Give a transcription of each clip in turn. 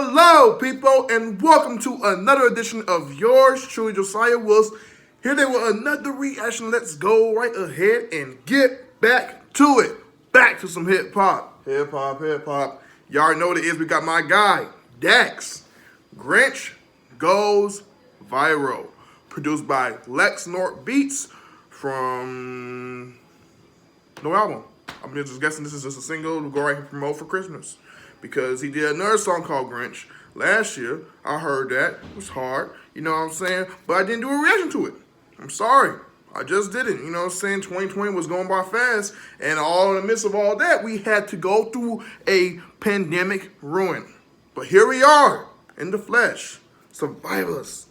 Hello, people, and welcome to another edition of yours truly, Josiah Wills. Here they with another reaction. Let's go right ahead and get back to it. Back to some hip hop. Hip hop, hip hop. Y'all already know what it is. We got my guy, Dax. GRINCH Goes Viral. Produced by Lex Nort Beats from no album. I'm just guessing this is just a single to go right here and promote for Christmas. Because he did another song called GRINCH last year. I heard that. It was hard. You know what I'm saying? But I didn't do a reaction to it. I'm sorry. I just didn't. You know what I'm saying? 2020 was going by fast. And all in the midst of all that, we had to go through a pandemic ruin. But here we are in the flesh. Survivors.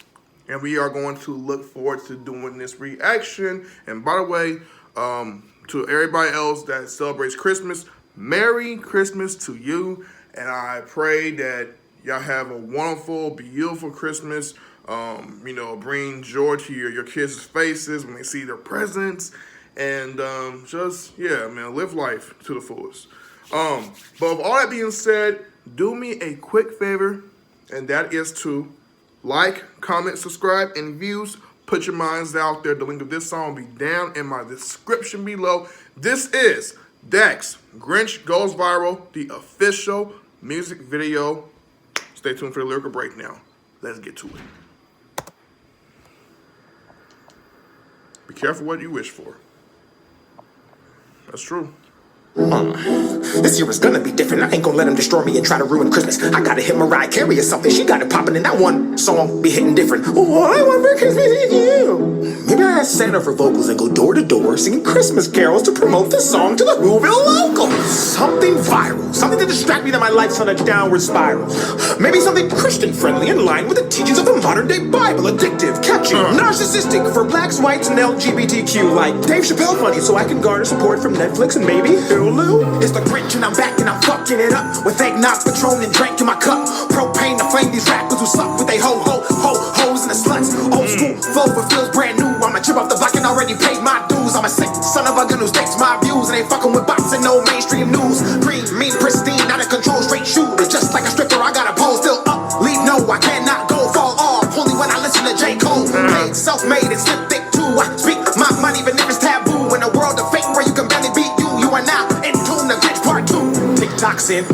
And we are going to look forward to doing this reaction. And by the way, to everybody else that celebrates Christmas, Merry Christmas to you. And I pray that y'all have a wonderful, beautiful Christmas. Bring joy to your kids' faces when they see their presents. And live life to the fullest. But with all that being said, do me a quick favor, and that is to like, comment, subscribe, and views. Put your minds out there. The link of this song will be down in my description below. This is Dax, GRINCH Goes Viral, the official music video. Stay tuned for the lyrical break now. Let's get to it. Be careful what you wish for. That's true. This year is gonna be different. I ain't gonna let him destroy me and try to ruin Christmas. I gotta hit Mariah Carey or something. She got it popping, and that one song be hitting different. All I want for Christmas is you. Maybe I ask Santa for vocals and go door to door singing Christmas carols to promote the song to the Whoville locals. Something viral, something to distract me that my life's on a downward spiral. Maybe something Christian friendly in line with the teachings of the modern day Bible. Addictive, catchy, narcissistic for blacks, whites, and LGBTQ. Like Dave Chappelle funny, so I can garner support from Netflix and maybe Hulu. It's the GRINCH and I'm back and I'm fucking it up with eggnog, Patron, and drink in my cup. Propane to flame these rappers who suck with they hoes and the sluts. Old school flow for feels brand new. I'm a chip off the block and already paid my dues. I'm a sick son of a gun who stakes my views and ain't fucking with bots and no mainstream news. Green, mean, pristine, out of control, straight shooter. Just like a stripper, I got a pole still up. Leave no, I cannot go fall off. Only when I listen to J. Cole. Paid, self-made, and slip thick too. I speak my money even if it's taboo. In a world of fake where you can barely beat you, you are now in tune to GRINCH Part 2. TikTok's in.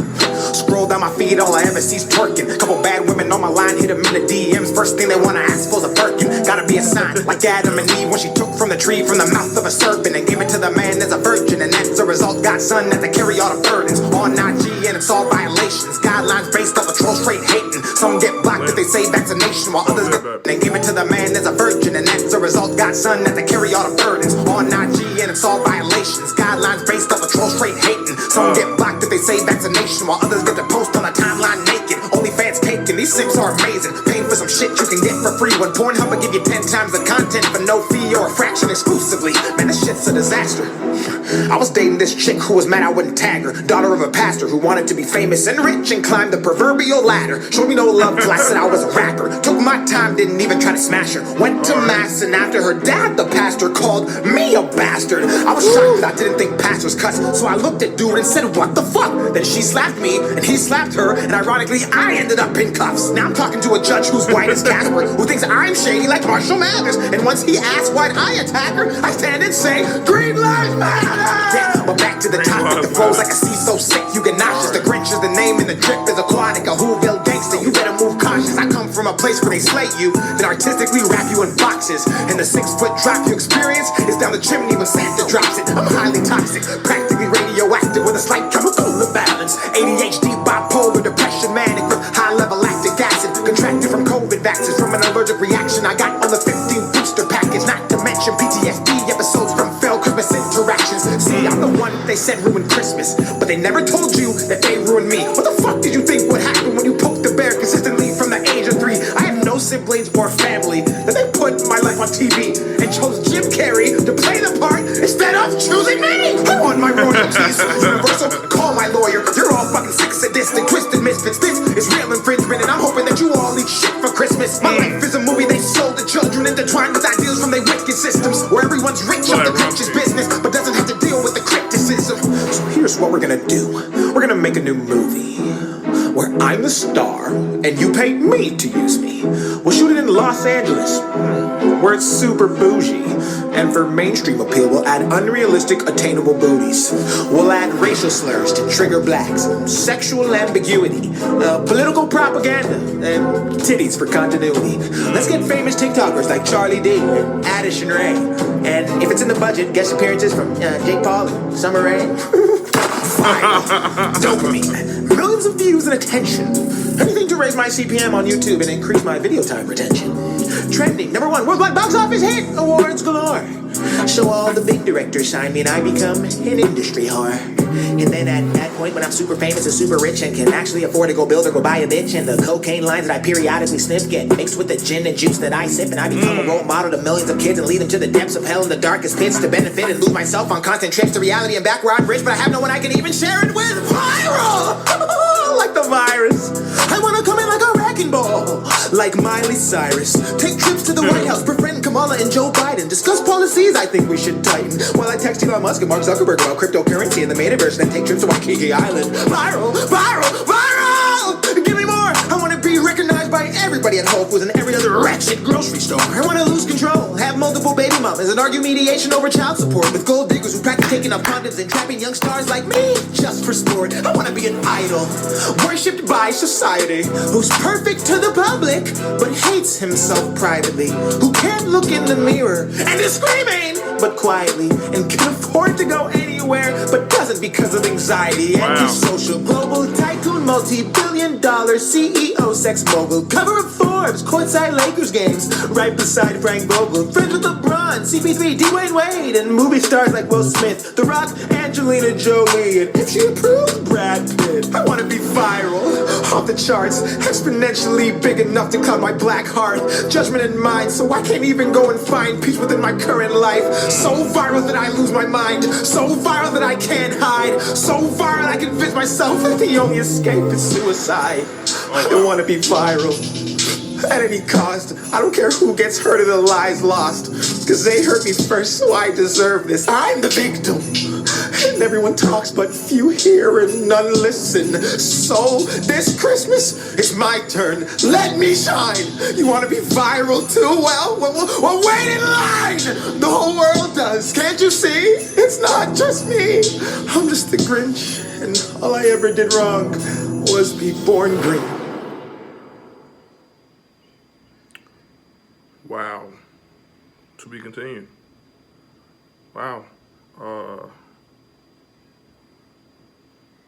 Scroll down my feed, all I ever see's twerking. Couple bad women on my line, hit them in the DMs. First thing they wanna ask for's a Birkin. Gotta be a sign, like Adam and Eve when she took from the tree from the mouth of a serpent and gave it to the man as a virgin. And as a result, got son that to carry all the burdens on IG, and it's all violations. Guidelines based off a troll straight hating. Some get blocked if they say vaccination, while others get and gave it to the man as a virgin. And as a result, got son that to carry all the burdens on IG, and it's all violations. Guidelines based off a troll straight hating. Some get blocked if they say vaccination, while others get to post on a timeline naked. OnlyFans caking, these sims are amazing. Paying for some shit you can get for free when Pornhub will give you 10 times the content for no fee or a fraction exclusively. Man, this shit's a disaster. I was dating this chick who was mad I wouldn't tag her. Daughter of a pastor who wanted to be famous and rich and climbed the proverbial ladder. Showed me no love till I said I was a rapper. Took my time, didn't even try to smash her. Went to mass and after her dad, the pastor, called me a bastard. I was shocked that I didn't think pastors cuss, so I looked at dude and said, what the fuck? Then she slapped me and he slapped her, and ironically I ended up in cuffs. Now I'm talking to a judge who's white as Casper, who thinks I'm shady like Marshall Mathers. And once he asks why'd I attack her, I stand and say, Green Lives Matter! Yeah, but back to the topic, the flow's like a sea so sick you get nauseous. The GRINCH is the name and the drip is aquatic, a Whoville gangster. You better move cautious. I come from a place where they slay you, then artistically wrap you in boxes. And the 6-foot drop you experience is down the chimney when Santa drops it. I'm highly toxic, practically radioactive with a slight chemical imbalance. ADHD, bipolar, depression, manic with high-level lactic acid. Contracted from COVID vaccines from an allergic reaction I got on the 15th booster package. Not to mention PTSD episodes from failed Christmas interactions. See, I'm the one they said ruined Christmas, but they never told you that they ruined me. What the fuck did you think would happen when you poked the bear consistently from the age of 3? I have no siblings or family, that they put my life on TV and chose Jim Carrey to play the part instead of choosing me. I want my royalties. Universal, call my lawyer. You're all fucking sick, sadistic, twisted misfits. This is real infringement, and I'm hoping that you all eat shit for Christmas. My life is a movie they sold to children, intertwined with ideals from their wicked systems, where everyone's rich off the richest business, but doesn't have to deal with the criticism. So here's what we're gonna do. We're gonna make a new movie where I'm the star, and you pay me to use me. We'll shoot it in Los Angeles, where it's super bougie. And for mainstream appeal, we'll add unrealistic, attainable booties. We'll add racial slurs to trigger blacks, sexual ambiguity, political propaganda, and titties for continuity. Let's get famous TikTokers like Charlie D, Adish and Ray. And if it's in the budget, guest appearances from Jake Paul and Summer Rae. Dopamine, millions of views and attention. Anything to raise my CPM on YouTube and increase my video time retention. Trending, #1 worldwide box office hit, awards galore. Show all the big directors sign me and I become an industry whore. And then at that point when I'm super famous and super rich and can actually afford to go build or go buy a bitch, and the cocaine lines that I periodically sniff get mixed with the gin and juice that I sip, and I become a role model to millions of kids and lead them to the depths of hell in the darkest pits to benefit and lose myself on constant trips to reality and back where I'm rich, but I have no one I can even share it with. Viral! Like the virus. I wanna come in like a wrecking ball, like Miley Cyrus. Take trips to the White House, befriend Kamala and Joe Biden. Discuss policies I think we should tighten, while I text Elon Musk and Mark Zuckerberg about cryptocurrency and the metaverse, and then take trips to Waikiki Island. Viral, viral, viral! Give me more! I wanna be recognized by everybody at Whole Foods and every other ratchet grocery store. I wanna lose control, have multiple baby mamas, and argue mediation over child support with gold diggers who practice taking up condoms and trapping young stars like me just for sport. I wanna be an idol, worshipped by society, who's perfect to the public but hates himself privately, who can't look in the mirror and is screaming but quietly, and can afford to go anywhere but doesn't because of anxiety. Anti-social, global tycoon, multi-billion-dollar CEO, sex mogul, cover of Forbes, courtside Lakers games, right beside Frank Vogel, friends with LeBron, CP3, Dwayne Wade, and movie stars like Will Smith, The Rock, Angelina Jolie, and if she approves, Brad Pitt. I want to be viral, off the charts, exponentially big enough to cloud my black heart, judgment in mind, so I can't even go and find peace within my current life. So viral that I lose my mind, so viral that I can't hide, so viral I convince myself that the only escape is suicide. I want to be viral at any cost. I don't care who gets hurt or the lies lost, cause they hurt me first, so I deserve this. I'm the victim, and everyone talks but few hear and none listen. So this Christmas it's my turn, let me shine. You wanna be viral too? Well wait in line. The whole world does, can't you see? It's not just me, I'm just the Grinch, and all I ever did wrong was be born green. Wow. To be continued. Wow.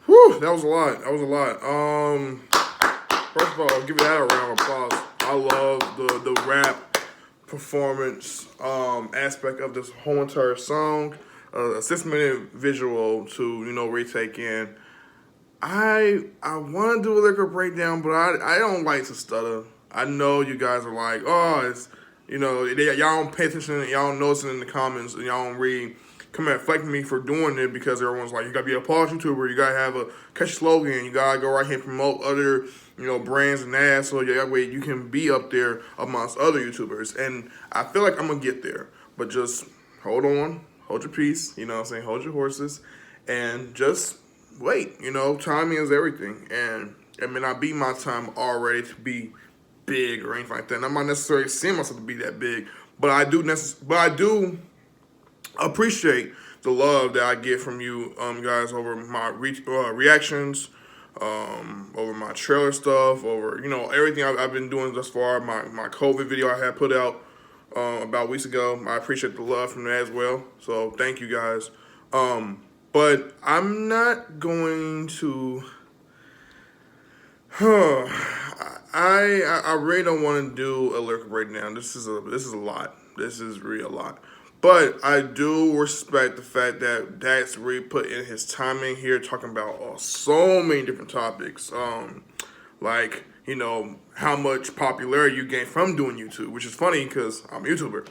Whew, that was a lot. That was a lot. First of all, I'll give that a round of applause. I love the rap performance aspect of this whole entire song. A 6-minute visual to, retake in. I want to do a lyrical breakdown, but I don't like to stutter. I know you guys are like, oh, it's, y'all don't pay attention, y'all don't notice it in the comments, and y'all don't read. Come at flaking me for doing it because everyone's like, you gotta be a pause YouTuber, you gotta have a catchy slogan, you gotta go right here and promote other, brands and ads, so that way you can be up there amongst other YouTubers. And I feel like I'm gonna get there, but just hold on, hold your peace, hold your horses, and just wait. Timing is everything, and it may not be my time already to be big or anything like that. And I'm not necessarily seeing myself to be that big, but I do appreciate the love that I get from you guys over my reactions, over my trailer stuff, over everything I've been doing thus far. My COVID video I had put out about weeks ago. I appreciate the love from that as well. So thank you guys. But I'm not going to. I really don't want to do a lyrical breakdown. This is a lot. This is really a lot. But I do respect the fact that Dax really put in his time in here, talking about so many different topics. Like, how much popularity you gain from doing YouTube, which is funny because I'm a YouTuber.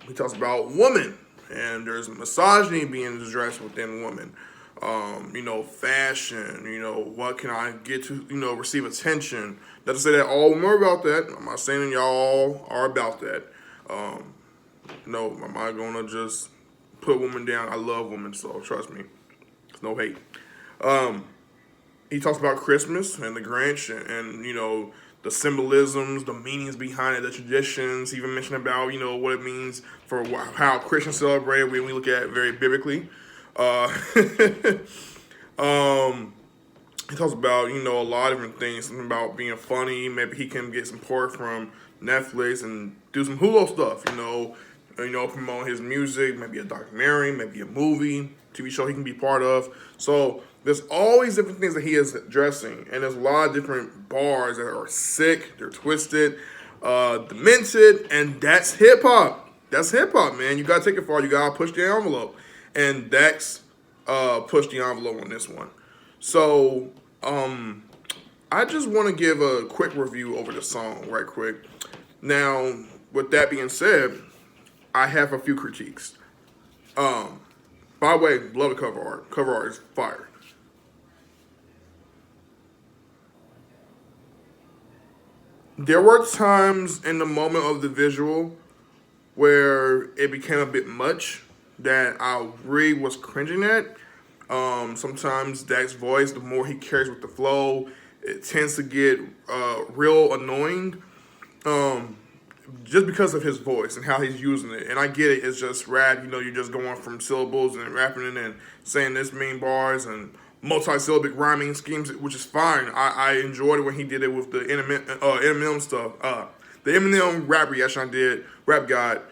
He talks about women, and there's misogyny being addressed within women. Fashion, what can I get to, receive attention. Not to say that all women are about that. I'm not saying y'all are about that. No, I'm not gonna just put women down. I love women, so trust me. There's no hate. He talks about Christmas and the Grinch and you know the symbolisms, the meanings behind it, the traditions. He even mentioned about you know what it means for how Christians celebrate it when we look at it very biblically. Uh, um, he talks about you know a lot of different things. Something about being funny. Maybe he can get some support from Netflix and do some Hulu stuff. You know, promote his music. Maybe a documentary. Maybe a movie, TV show he can be part of. So there's always different things that he is addressing, and there's a lot of different bars that are sick. They're twisted, demented, and that's hip hop. That's hip hop, man. You gotta take it far. You gotta push the envelope, and Dax pushed the envelope on this one. So I just want to give a quick review over the song, right quick. Now, with that being said, I have a few critiques. By the way, love the cover art. Cover art is fire. There were times in the moment of the visual where it became a bit much that I really was cringing at. Sometimes Dak's voice, the more he carries with the flow, it tends to get real annoying. Um, just because of his voice and how he's using it. And I get it, it's just rap, you know, you're just going from syllables and rapping it and saying this mean bars and multi-syllabic rhyming schemes, which is fine. I enjoyed it when he did it with the Eminem stuff. The Eminem rap god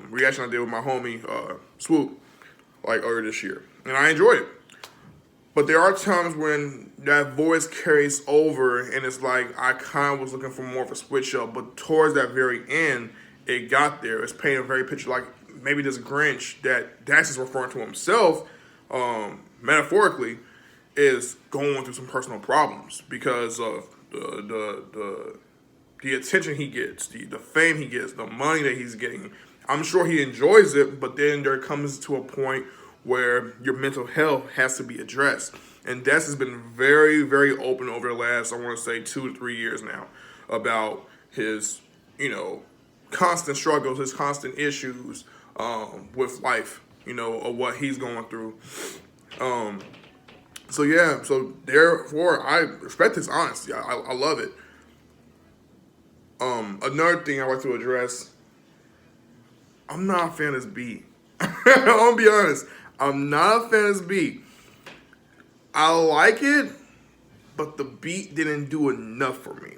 reaction I did with my homie Swoop, like earlier this year. And I enjoyed it. But there are times when that voice carries over and it's like I kind of was looking for more of a switch up, but towards that very end, it got there. It's painting a very picture like maybe this Grinch that Dax is referring to himself, metaphorically, is going through some personal problems because of the attention he gets, the fame he gets, the money that he's getting. I'm sure he enjoys it, but then there comes to a point where your mental health has to be addressed. And Des has been very, very open over the last, I want to say, 2 to 3 years now about his, you know, constant struggles, his constant issues with life, you know, of what he's going through. So yeah, so therefore I respect his honesty. I love it. Another thing I like to address, I'm not a fan of this beat. I'm gonna be honest. I'm not a fan of this beat. I like it, but the beat didn't do enough for me.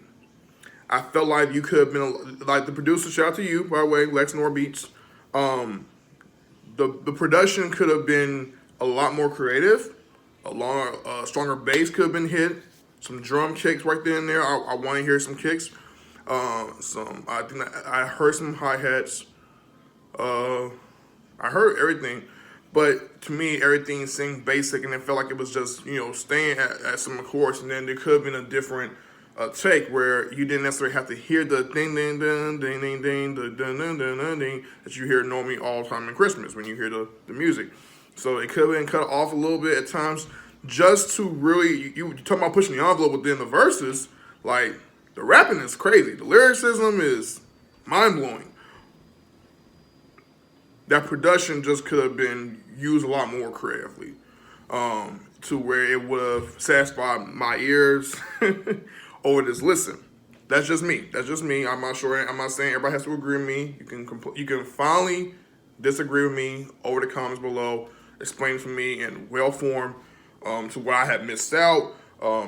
I felt like you could have been like the producer. Shout out to you, by the way, Lex Nor Beats. The production could have been a lot more creative. A stronger bass could have been hit. Some drum kicks right there and there. I want to hear some kicks. I think I heard some hi hats. I heard everything, but to me, everything seemed basic, and it felt like it was just staying at some chords, and then there could have been a different take where you didn't necessarily have to hear the ding ding ding ding ding ding the ding ding ding ding ding that you hear normally all the time in Christmas when you hear the music. So it could have been cut off a little bit at times, just to really you talking about pushing the envelope within the verses. Like the rapping is crazy, the lyricism is mind blowing. That production just could have been used a lot more creatively, to where it would have satisfied my ears over this listen. That's just me. That's just me. I'm not sure. I'm not saying everybody has to agree with me. You can finally disagree with me over the comments below. Explain to me in well form to what I had missed out.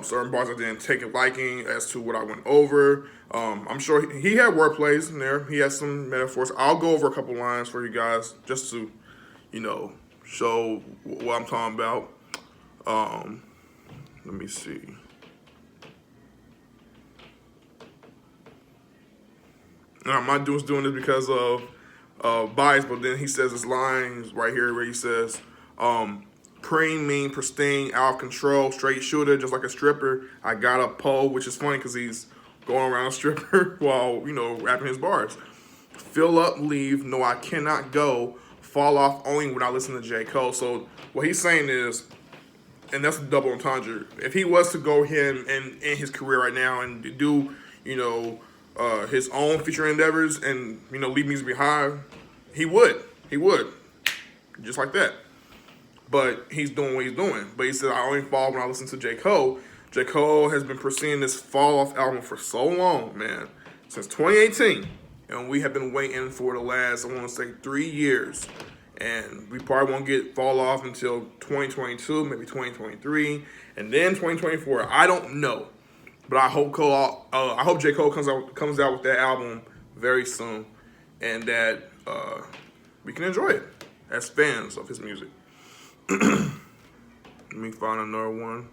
Certain bars I didn't take a liking as to what I went over. I'm sure he had wordplays in there. He has some metaphors. I'll go over a couple lines for you guys just to, show what I'm talking about. Let me see. And I'm not doing this because of bias, but then he says this line right here where he says, cream mean pristine, out of control, straight shooter, just like a stripper. I got a pole, which is funny because he's going around a stripper while, rapping his bars. Fill up, leave, no, I cannot go, fall off only when I listen to J. Cole. So what he's saying is, and that's a double entendre, if he was to go him in his career right now and do, his own future endeavors and, leave music behind, he would. Just like that. But he's doing what he's doing. But he said, I only fall when I listen to J. Cole. J. Cole has been pursuing this Fall Off album for so long, man, since 2018. And we have been waiting for the last, I want to say, 3 years. And we probably won't get Fall Off until 2022, maybe 2023, and then 2024. I don't know. But I hope J. Cole comes out with that album very soon, and that we can enjoy it as fans of his music. Let me find another one.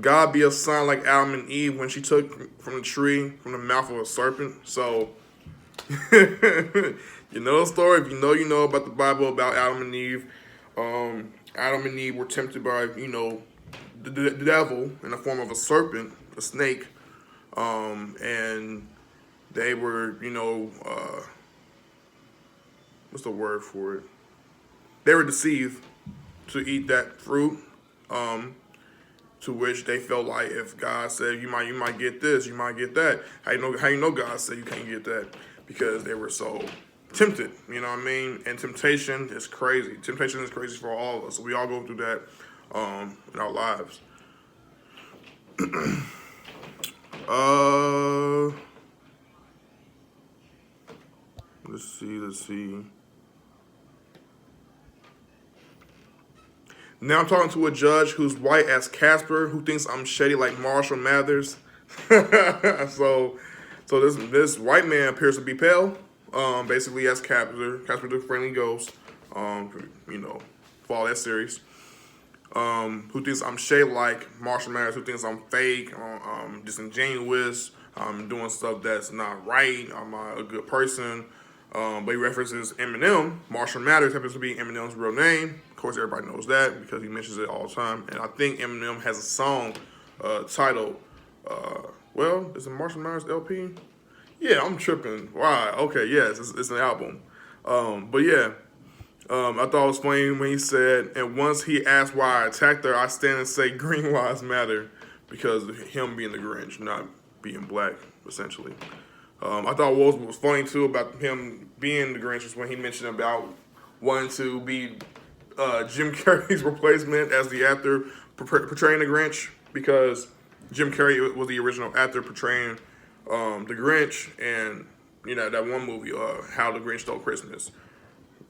God be a sign like Adam and Eve when she took from the tree from the mouth of a serpent. So, you know the story. If you know about the Bible about Adam and Eve. Adam and Eve were tempted by, the devil in the form of a serpent, a snake. And they were, what's the word for it? They were deceived to eat that fruit. To which they felt like if God said you might get this, you might get that. How you know God said you can't get that? Because they were so tempted, you know what I mean? And temptation is crazy. Temptation is crazy for all of us. So we all go through that in our lives. Let's see. Now I'm talking to a judge who's white as Casper, who thinks I'm shady like Marshall Mathers. so this white man appears to be pale, basically as Casper the friendly ghost, for all that series. Who thinks I'm shady like Marshall Mathers, who thinks I'm fake, disingenuous, doing stuff that's not right, I'm a good person. But he references Eminem. Marshall Mathers happens to be Eminem's real name. Of course, everybody knows that because he mentions it all the time. And I think Eminem has a song titled, is it Marshall Mathers LP? Yeah, I'm tripping. Wow. Okay, yes, it's an album. But yeah, I thought it was funny when he said, and once he asked why I attacked her, I stand and say green lives matter because of him being the Grinch, not being black, essentially. I thought what was funny, too, about him being the Grinch was when he mentioned about wanting to be Jim Carrey's replacement as the actor portraying the Grinch, because Jim Carrey was the original actor portraying the Grinch, and, that one movie, How the Grinch Stole Christmas,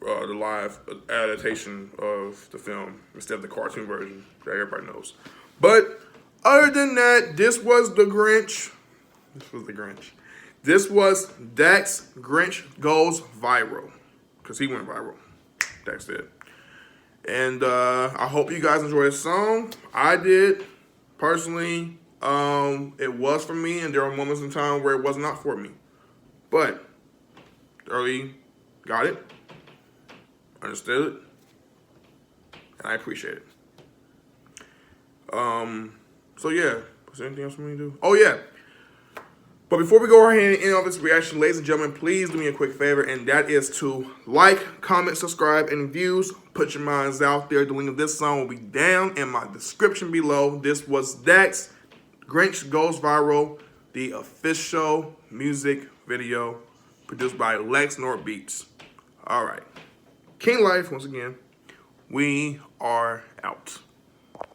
the live adaptation of the film instead of the cartoon version that everybody knows. But other than that, this was the Grinch. This was Dax Grinch Goes Viral. Because he went viral. Dax did. And I hope you guys enjoy this song. I did. Personally, it was for me, and there were moments in time where it was not for me. But, early got it. Understood it. And I appreciate it. So yeah. Is there anything else for me to do? Oh yeah. But before we go ahead and end off this reaction, ladies and gentlemen, please do me a quick favor, and that is to like, comment, subscribe, and views. Put your minds out there. The link of this song will be down in my description below. This was Dax Grinch Goes Viral, the official music video produced by Lex North Beats. All right. King Life, once again, we are out.